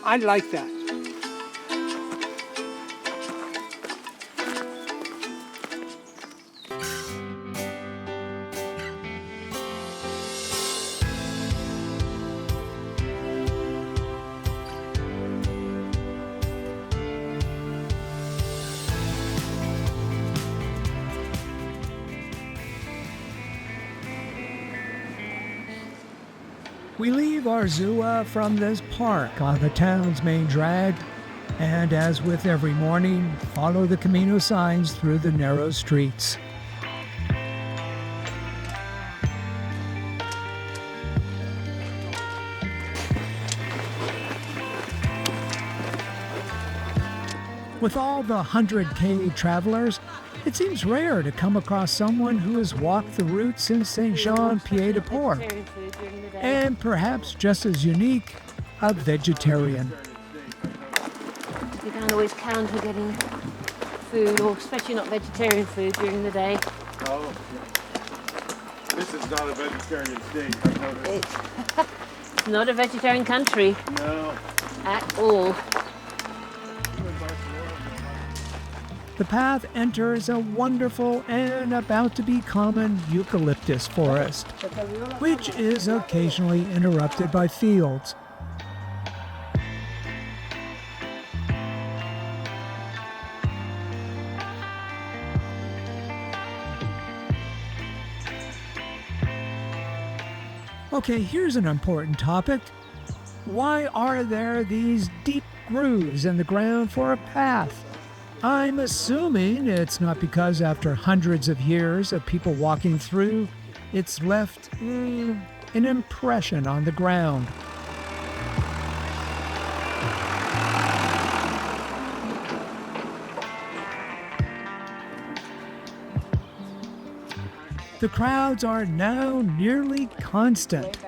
I like that. We leave Arzúa from this park on the town's main drag, and as with every morning, follow the Camino signs through the narrow streets. With all the 100K travelers, it seems rare to come across someone who has walked the route since Saint-Jean-Pied-de-Port. And perhaps just as unique, a vegetarian. You don't always count on getting food, or especially not vegetarian food during the day. Oh, this is not a vegetarian state, I've noticed. It's not a vegetarian country. No. At all. The path enters a wonderful and about to be common eucalyptus forest, which is occasionally interrupted by fields. Okay, here's an important topic. Why are there these deep grooves in the ground for a path? I'm assuming it's not because after hundreds of years of people walking through, it's left an impression on the ground. The crowds are now nearly constant,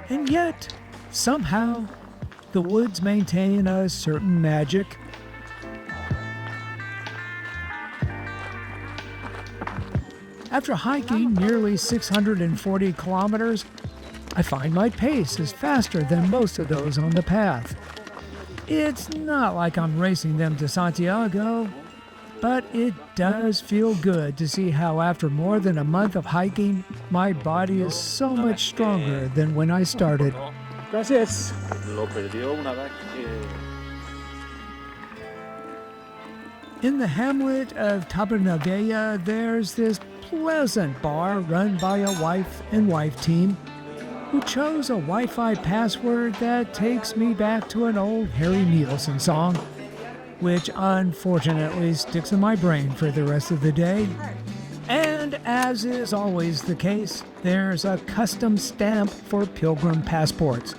and yet, somehow, the woods maintain a certain magic. After hiking nearly 640 kilometers, I find my pace is faster than most of those on the path. It's not like I'm racing them to Santiago, but it does feel good to see how after more than a month of hiking, my body is so much stronger than when I started. Gracias. In the hamlet of Tabernavella, there's this pleasant bar run by a wife and wife team who chose a Wi-Fi password that takes me back to an old Harry Nilsson song, which unfortunately sticks in my brain for the rest of the day. And as is always the case, there's a custom stamp for Pilgrim passports.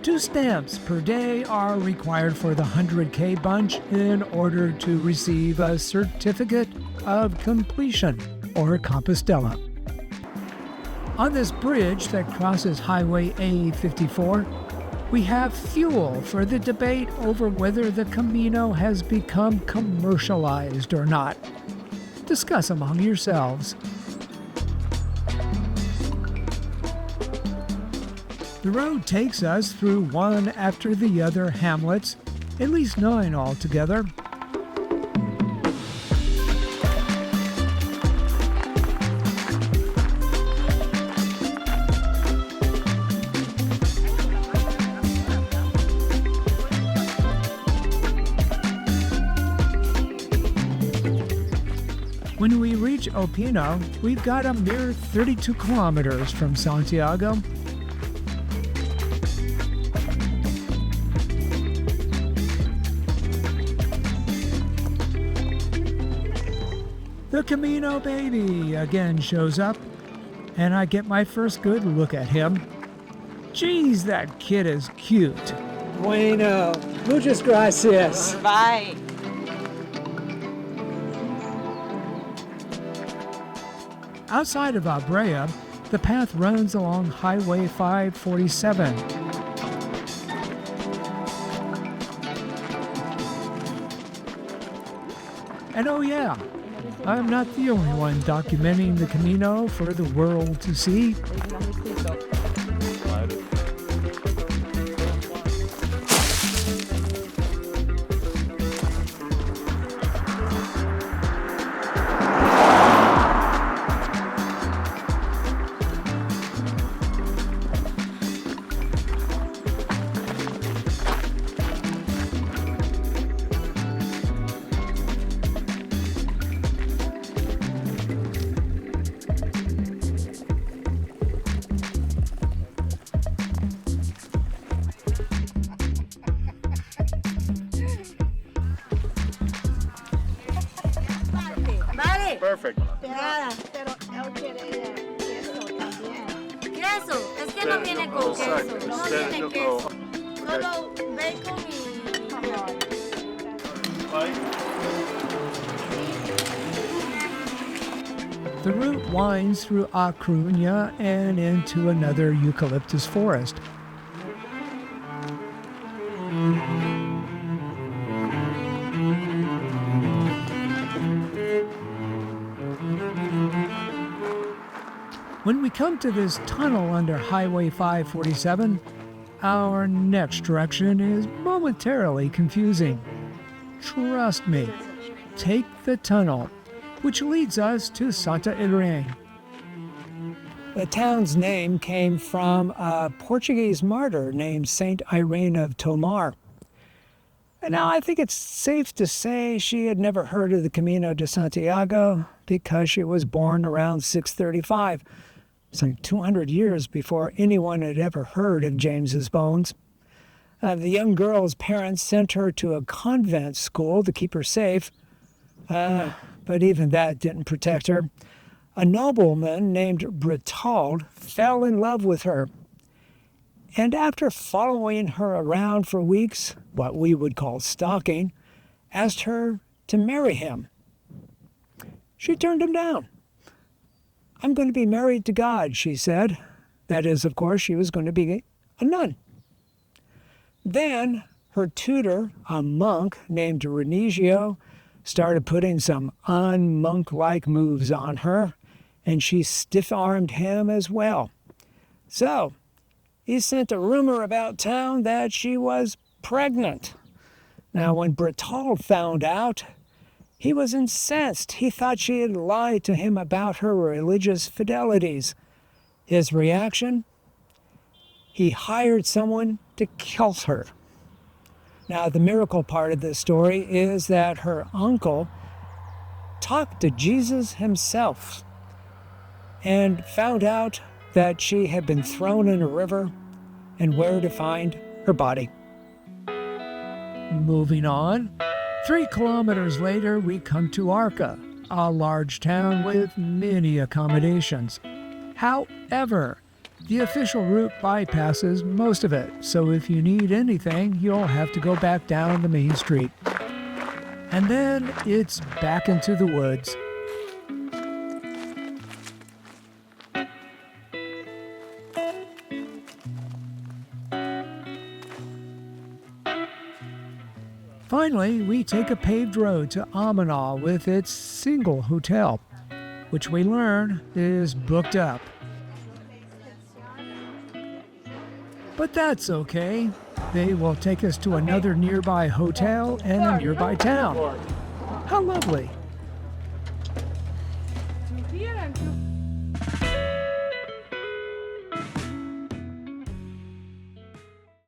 2 stamps per day are required for the 100K bunch in order to receive a certificate of completion, or Compostela. On this bridge that crosses Highway A54, we have fuel for the debate over whether the Camino has become commercialized or not. Discuss among yourselves. The road takes us through one after the other hamlets, at least 9 altogether. When we reach Opino, we've got a mere 32 kilometers from Santiago. The Camino baby again shows up, and I get my first good look at him. Geez, that kid is cute. Bueno. Muchas gracias. Bye. Outside of Abrea, the path runs along Highway 547. And oh yeah, I'm not the only one documenting the Camino for the world to see. Perfect. Nada, pero él quiere queso también. Queso. Es que no viene con queso. No viene queso. Solo bacon y... The route winds through Acruña and into another eucalyptus forest. When we come to this tunnel under Highway 547, our next direction is momentarily confusing. Trust me, take the tunnel, which leads us to Santa Irene. The town's name came from a Portuguese martyr named Saint Irene of Tomar. And now I think it's safe to say she had never heard of the Camino de Santiago because she was born around 635, some 200 years before anyone had ever heard of James's bones. The young girl's parents sent her to a convent school to keep her safe, but even that didn't protect her. A nobleman named Bertald fell in love with her, and after following her around for weeks, what we would call stalking, asked her to marry him. She turned him down. "I'm going to be married to God," she said. That is, of course, she was going to be a nun. Then her tutor, a monk named Renigio, started putting some un-monk-like moves on her, and she stiff-armed him as well. So he sent a rumor about town that she was pregnant. Now, when Bertald found out, he was incensed. He thought she had lied to him about her religious fidelities. His reaction? He hired someone to kill her. Now, the miracle part of this story is that her uncle talked to Jesus himself and found out that she had been thrown in a river and where to find her body. Moving on, 3 kilometers later, we come to Arca, a large town with many accommodations. However, the official route bypasses most of it, so if you need anything, you'll have to go back down the main street. And then it's back into the woods. Finally, we take a paved road to Amenal with its single hotel, which we learn is booked up. But that's okay. They will take us to another nearby hotel and a nearby town. How lovely. To here and to